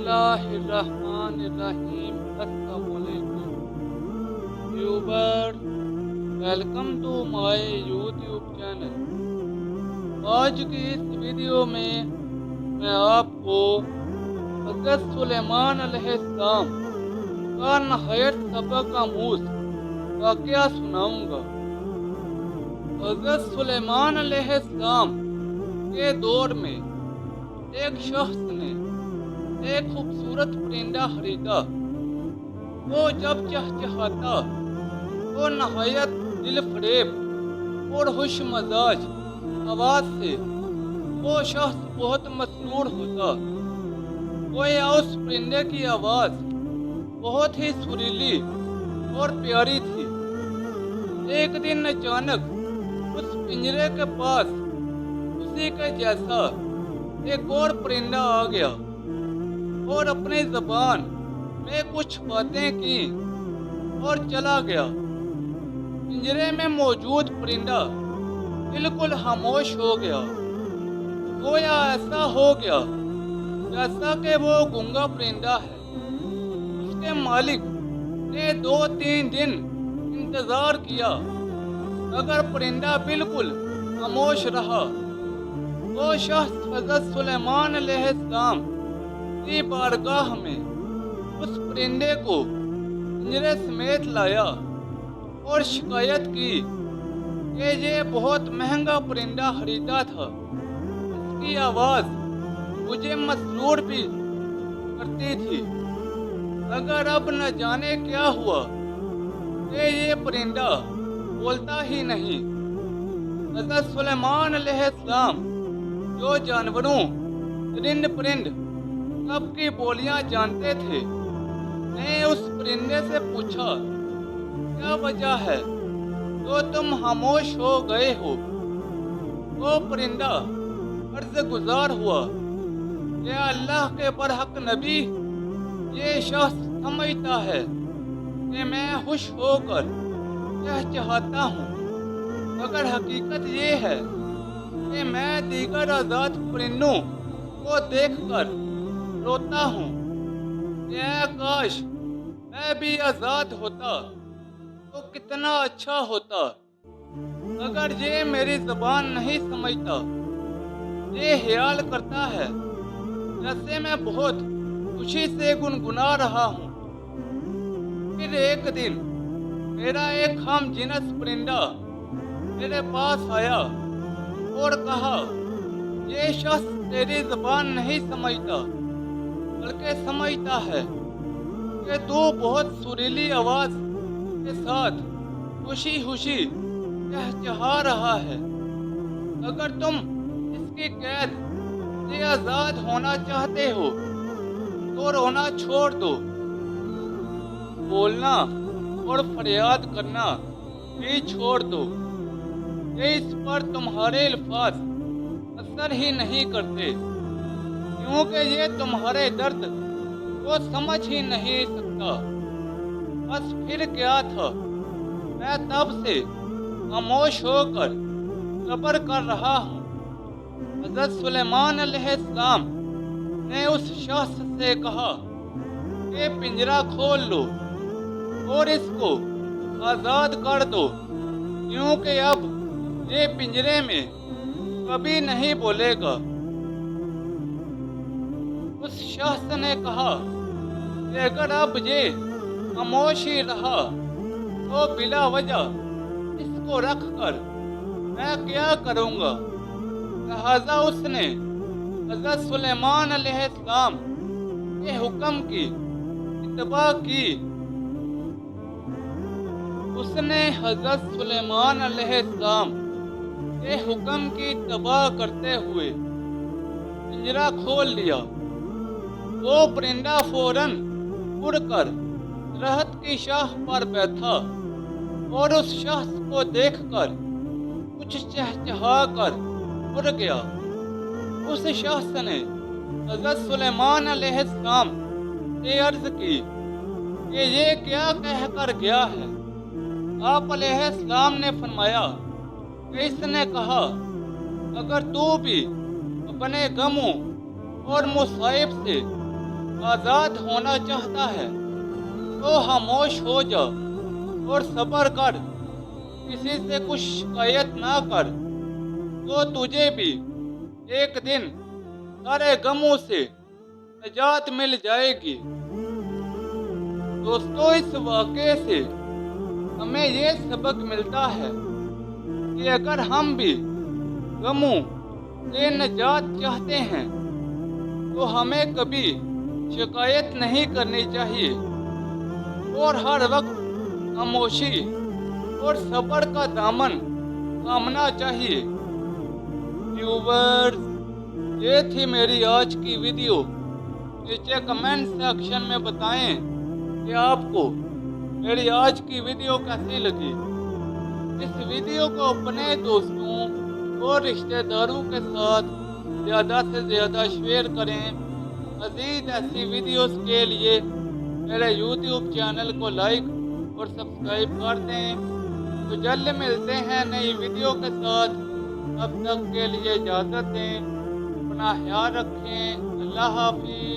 बिस्मिल्लाहिर्रहमानिर्रहीम। अस्सलाम वालेकुम viewer, welcome to my YouTube channel. आज की इस वीडियो में मैं आपको हज़रत सुलेमान अलैहिस्सलाम का नहायत सबक-आमूज़ वाक़या सुनाऊंगा। हज़रत सुलेमान अलैहिस्सलाम के दौर में एक शख्स ने एक खूबसूरत परिंदा खरीदा। वो जब चहचहाता तो नहायत दिलफरेब और खुश मजाज आवाज से वो शख्स बहुत मसरूर होता। गोया उस परिंदे की आवाज बहुत ही सुरीली और प्यारी थी। एक दिन अचानक उस पिंजरे के पास उसी के जैसा एक और परिंदा आ गया और अपनी ज़बान में कुछ बातें की और चला गया। पिंजरे में मौजूद परिंदा बिल्कुल खामोश हो गया। गोया ऐसा हो गया जैसा कि वो गूंगा परिंदा है। उसके मालिक ने 2-3 दिन इंतज़ार किया, मगर परिंदा बिल्कुल खामोश रहा। वो शख्स हज़रत सुलेमान अलैहिस्सलाम की बारगाह में उस परिंदे को पिंजरे समेत लाया और शिकायत की कि ये बहुत महंगा परिंदा खरीदा था। इसकी आवाज़ मुझे मसरूर भी करती थी, मगर अब न जाने क्या हुआ कि ये परिंदा बोलता ही नहीं। हज़रत सुलेमान अलैहिस्सलाम जो जानवरों, रिंद परिंद सबकी बोलियां जानते थे, ने उस परिंदे से पूछा, क्या वजह है जो तुम खामोश हो गए हो? वो परिंदा अर्ज़ गुजार हुआ, या अल्लाह के बरहक नबी, ये शख्स समझता है कि मैं खुश होकर चहचहाता हूँ, मगर हकीकत ये है कि मैं दीगर आज़ाद परिंदों को देखकर रोता हूँ कि काश मैं भी आज़ाद होता तो कितना अच्छा होता। मगर ये मेरी ज़बान नहीं समझता। ये ख्याल करता है जैसे मैं बहुत खुशी से गुनगुना रहा हूँ। फिर एक दिन मेरा एक हम जिनस परिंदा मेरे पास आया और कहा, ये शख्स तेरी ज़बान नहीं समझता, बल्कि समझता है कि तू बहुत सुरीली आवाज़ के साथ खुशी खुशी चहचहा रहा है। अगर तुम इसकी कैद से आज़ाद होना चाहते हो तो रोना छोड़ दो। बोलना और फरियाद करना भी छोड़ दो। ये इस पर तुम्हारे अल्फाज असर ही नहीं करते, क्योंकि ये तुम्हारे दर्द को समझ ही नहीं सकता। बस फिर क्या था, मैं तब से खामोश होकर सब्र कर रहा हूँ। हज़रत सुलेमान अलैहिस्सलाम ने उस शख्स से कहा कि पिंजरा खोल लो और इसको आज़ाद कर दो, क्योंकि अब ये पिंजरे में कभी नहीं बोलेगा। उस शख्स ने कहा कि अगर अब ये खामोश ही रहा तो बिला वजह इसको रख कर मैं क्या करूँगा। लिहाजा उसने हज़रत सुलेमान अलैहिस्सलाम के हुक्म की इत्तबा की। उसने हज़रत सुलेमान अलैहिस्सलाम के हुक्म की इत्तबा करते हुए पिंजरा खोल लिया। वो परिंदा फौरन उड़कर दरख्त की शाख पर बैठा और उस शख्स को देखकर कुछ चहचहा कर उड़ गया। उस शख्स ने हज़रत सुलेमान अलैहिस्सलाम से अर्ज़ की कि ये क्या कहकर गया है? आप अलैहिस्सलाम ने फरमाया कि इसने कहा, अगर तू भी अपने गमों और मुसाइब से آزاد ہونا چاہتا ہے تو خاموش ہو جا اور صبر کر، کسی سے کچھ شکایت نہ کر، تو تجھے بھی ایک دن سارے غموں سے نجات مل جائے گی۔ دوستو، اس واقعے سے ہمیں یہ سبق ملتا ہے کہ اگر ہم بھی غموں سے نجات چاہتے ہیں تو ہمیں کبھی شکایت نہیں کرنی چاہیے اور ہر وقت خاموشی اور صبر کا دامن تھامنا چاہیے۔ ویورز، یہ تھی میری آج کی ویڈیو۔ نیچے کمنٹ سیکشن میں بتائیں کہ آپ کو میری آج کی ویڈیو کیسی لگی۔ اس ویڈیو کو اپنے دوستوں اور رشتہ داروں کے ساتھ زیادہ سے زیادہ شیئر کریں۔ مزید ایسی ویڈیوز کے لیے میرے یوٹیوب چینل کو لائک اور سبسکرائب کر دیں۔ تو جلد ملتے ہیں نئی ویڈیو کے ساتھ، تب تک کے لیے اجازت دیں، اپنا خیال رکھیں۔ اللہ حافظ۔